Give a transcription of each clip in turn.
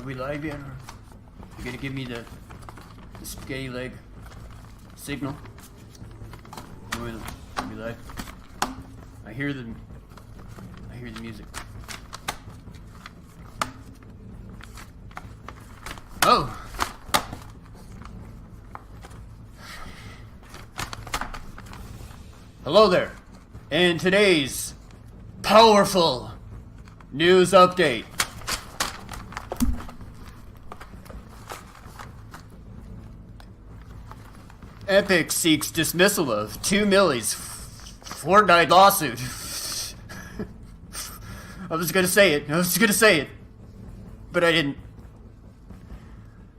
we live yet? Or you gonna give me the spaghetti leg signal? Are we live? I hear the music. Oh! Hello there! And today's powerful news update. Epic seeks dismissal of 2 Milly's Fortnite lawsuit. I was gonna say it, but I didn't.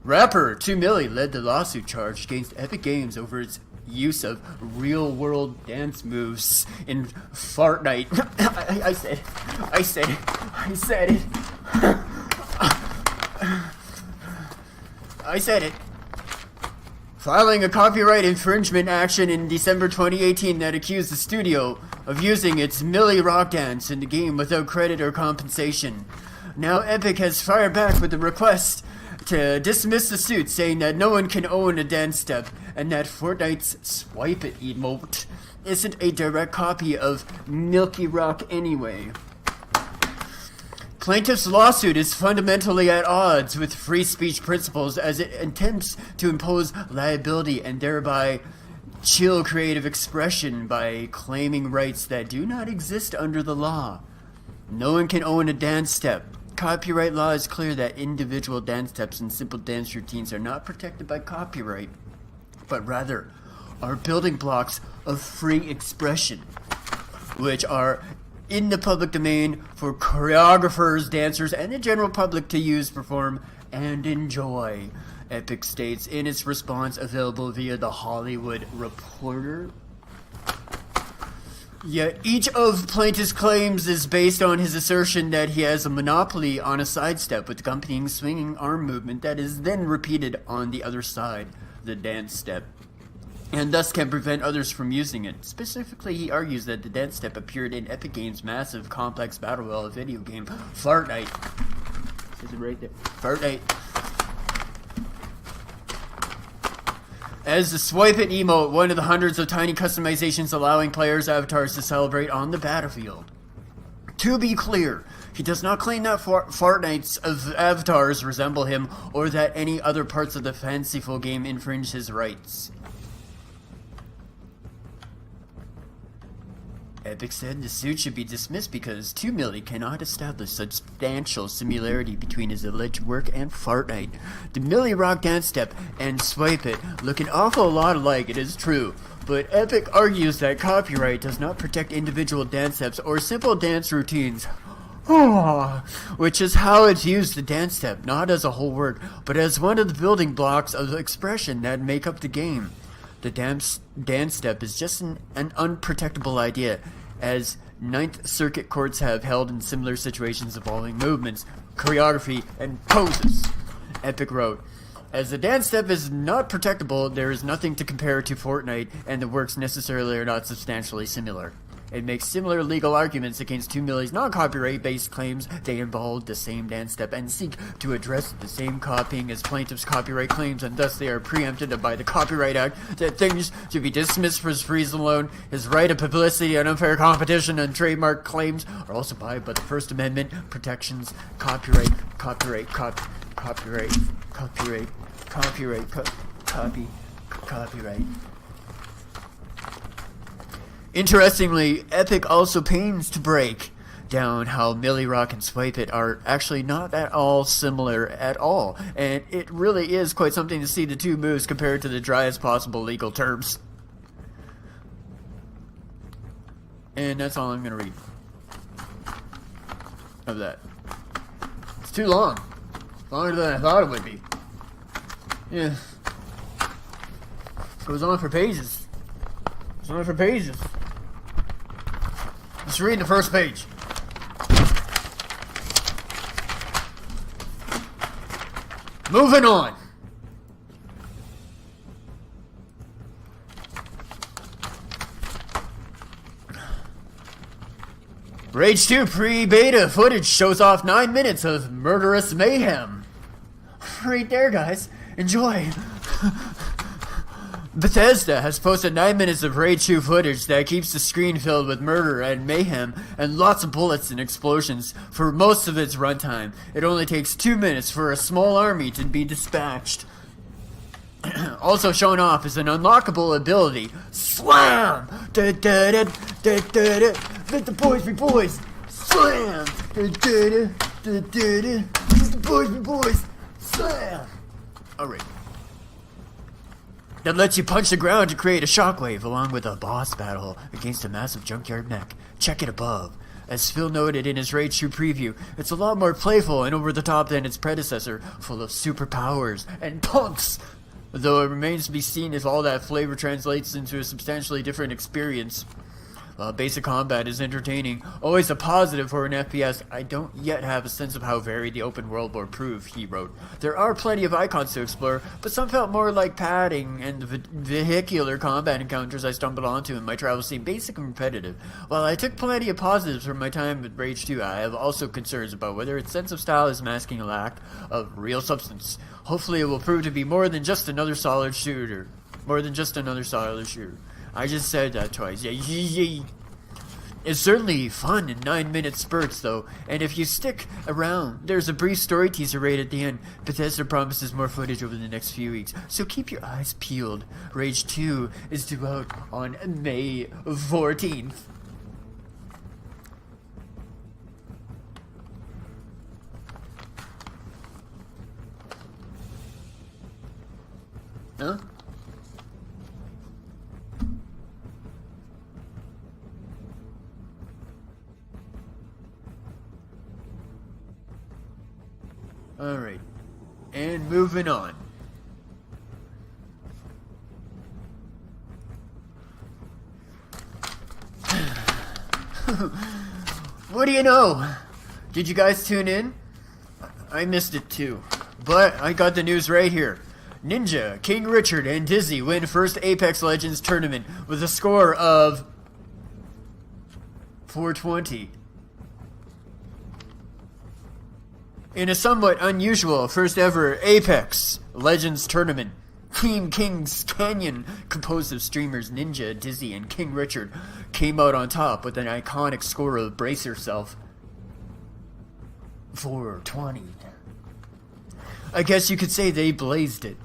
Rapper 2 Milly led the lawsuit charge against Epic Games over its use of real-world dance moves in Fortnite. I said it. Filing a copyright infringement action in December 2018 that accused the studio of using its Milly rock dance in the game without credit or compensation. Now Epic has fired back with a request to dismiss the suit, saying that no one can own a dance step and that Fortnite's Swipe It emote isn't a direct copy of Milky Rock anyway. Plaintiff's lawsuit is fundamentally at odds with free speech principles as it attempts to impose liability and thereby chill creative expression by claiming rights that do not exist under the law. No one can own a dance step. Copyright law is clear that individual dance steps and simple dance routines are not protected by copyright, but rather are building blocks of free expression, which are in the public domain for choreographers, dancers, and the general public to use, perform, and enjoy. Epic states in its response available via The Hollywood Reporter. Yet each of plaintiff's claims is based on his assertion that he has a monopoly on a sidestep with accompanying swinging arm movement that is then repeated on the other side, the dance step, and thus can prevent others from using it. Specifically, he argues that the dance step appeared in Epic Games' massive, complex battle royale video game, Fortnite. Is it right there? Fortnite. As the Swipe It emote, one of the hundreds of tiny customizations allowing players' avatars to celebrate on the battlefield. To be clear, he does not claim that Fortnite's avatars resemble him or that any other parts of the fanciful game infringe his rights. Epic said the suit should be dismissed because 2 Milly cannot establish substantial similarity between his alleged work and Fortnite. The Milly rock dance step and Swipe It look an awful lot alike, it is true, but Epic argues that copyright does not protect individual dance steps or simple dance routines. Which is how it views the dance step, not as a whole word, but as one of the building blocks of expression that make up the game. The dance step is just an unprotectable idea, as Ninth Circuit courts have held in similar situations involving movements, choreography, and poses. Epic wrote, as the dance step is not protectable, there is nothing to compare to Fortnite, and the works necessarily are not substantially similar. It makes similar legal arguments against 2 Milly's non-copyright-based claims. They involve the same dance step and seek to address the same copying as plaintiff's copyright claims, and thus they are preempted by the Copyright Act. That things should be dismissed for his reason alone. His right of publicity and unfair competition and trademark claims are also barred by the First Amendment protections. Copyright. Interestingly, Epic also pains to break down how Milly Rock and Swipe It are actually not at all similar at all, and it really is quite something to see the two moves compared to the driest possible legal terms. And that's all I'm gonna read of that. It's too long. Longer than I thought it would be. Yeah. Goes on for pages. Let's read the first page. Moving on. Rage 2 pre-beta footage shows off 9 minutes of murderous mayhem. right there, guys. Enjoy. Bethesda has posted 9 minutes of Raid 2 footage that keeps the screen filled with murder and mayhem and lots of bullets and explosions for most of its runtime. It only takes 2 minutes for a small army to be dispatched. Also shown off is an unlockable ability. Slam! Let the boys be boys! Slam! Let the boys be boys! Slam! Alright. That lets you punch the ground to create a shockwave, along with a boss battle against a massive junkyard mech. Check it above. As Phil noted in his Raid 2 preview, it's a lot more playful and over the top than its predecessor, full of superpowers and punks. Though it remains to be seen if all that flavor translates into a substantially different experience. Basic combat is entertaining, always a positive for an FPS. I don't yet have a sense of how varied the open world will prove, he wrote. There are plenty of icons to explore, but some felt more like padding, and the vehicular combat encounters I stumbled onto in my travels seemed basic and repetitive. While I took plenty of positives from my time with Rage 2, I have also concerns about whether its sense of style is masking a lack of real substance. Hopefully it will prove to be more than just another solid shooter. I just said that twice. Yeah. It's certainly fun in 9-minute spurts, though, and if you stick around, there's a brief story teaser right at the end. Bethesda promises more footage over the next few weeks, so keep your eyes peeled. Rage 2 is due out on May 14th. Huh? Alright, and moving on. What do you know? Did you guys tune in? I missed it too, but I got the news right here. Ninja, King Richard, and Dizzy win first Apex Legends tournament with a score of 420. In a somewhat unusual first ever Apex Legends tournament, Team Kings Canyon, composed of streamers Ninja, Dizzy, and King Richard, came out on top with an iconic score of brace yourself. 420. I guess you could say they blazed it.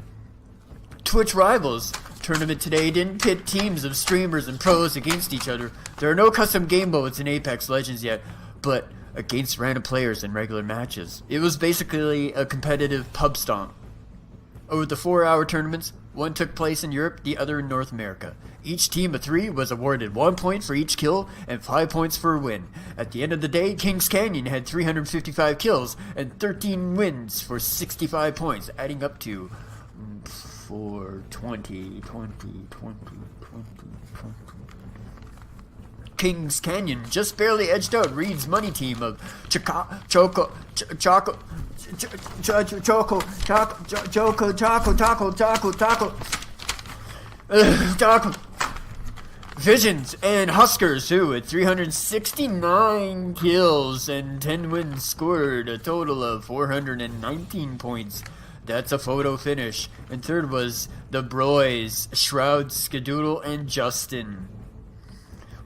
Twitch Rivals tournament today didn't pit teams of streamers and pros against each other. There are no custom game modes in Apex Legends yet, but against random players in regular matches. It was basically a competitive pub stomp. Over the 4-hour tournaments, one took place in Europe, the other in North America. Each team of 3 was awarded 1 point for each kill and 5 points for a win. At the end of the day, Kings Canyon had 355 kills and 13 wins for 65 points, adding up to 420. Kings Canyon just barely edged out Reed's money team of Choco Visions and Huskers, who at 369 kills and 10 wins scored a total of 419 points. That's a photo finish. And third was the Broys, Shroud, Skadoodle, and Justin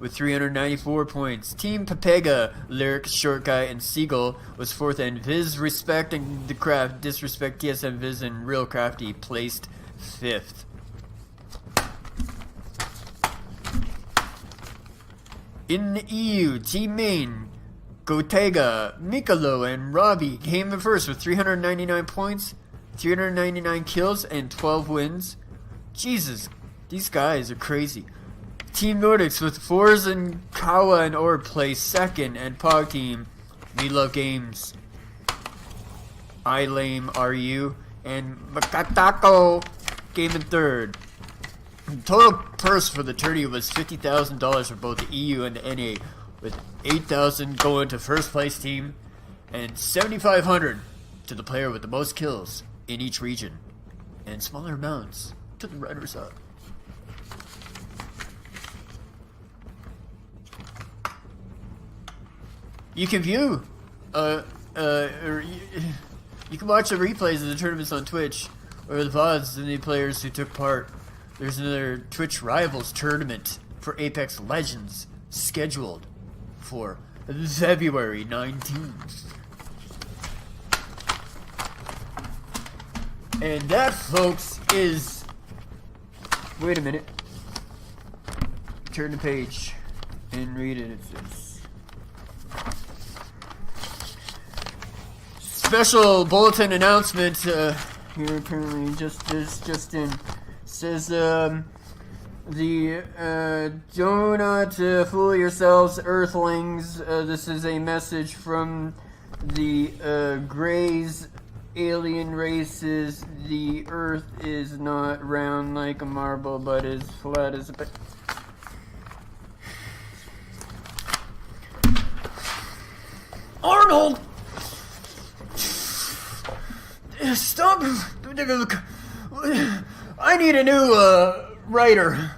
with 394 points. Team Pepega, Lyric, Short Guy, and Seagull was fourth, and Viz, Respect, and The Craft, Disrespect, TSM Viz, and Real Crafty placed fifth. In the EU, Team Main, Gotega, Mikalo, and Robbie came in first with 399 points, 399 kills, and 12 wins. Jesus, these guys are crazy. Team Nordics with Forz and Kawa and Orb placed second, and Pog Team, We Love Games, I Lame RU, and Makatako came in third. Total purse for the tourney was $50,000 for both the EU and the NA, with $8,000 going to first place team and $7,500 to the player with the most kills in each region, and smaller amounts to the runners up. You can view you You can watch the replays of the tournaments on Twitch, or the VODs and the players who took part. There's another Twitch Rivals tournament for Apex Legends scheduled for February 19th. And that, folks, is... Wait a minute. Turn the page and read it. It says... Special bulletin announcement here apparently just in. Says do not fool yourselves, earthlings. This is a message from the Greys alien races. The earth is not round like a marble, but as flat as a Arnold! Stop! I need a new writer.